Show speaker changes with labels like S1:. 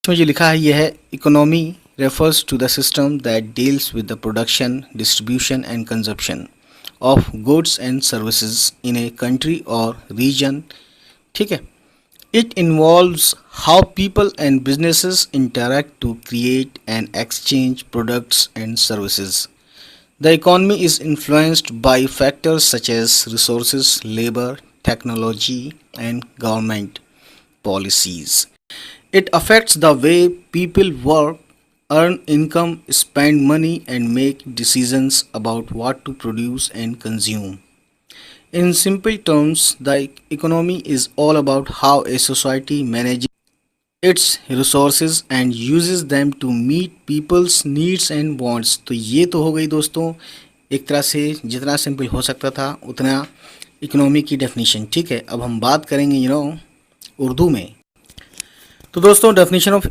S1: में जो लिखा है यह है economy refers to the system that deals with the production, distribution and consumption of goods and services in a country or region. ठीक है. It involves how people and businesses interact to create and exchange products and services. The economy is influenced by factors such as resources, labor, technology, and government policies. It affects the way people work, earn income, spend money, and make decisions about what to produce and consume. In simple terms, the economy is all about how a society manages its resources and uses them to meet people's needs and wants. तो ये तो हो गई दोस्तों एक तरह से जितना सिंपल हो सकता था उतना इकोनॉमी की डेफिनेशन. ठीक है, अब हम बात करेंगे उर्दू में. तो दोस्तों डेफिनेशन ऑफ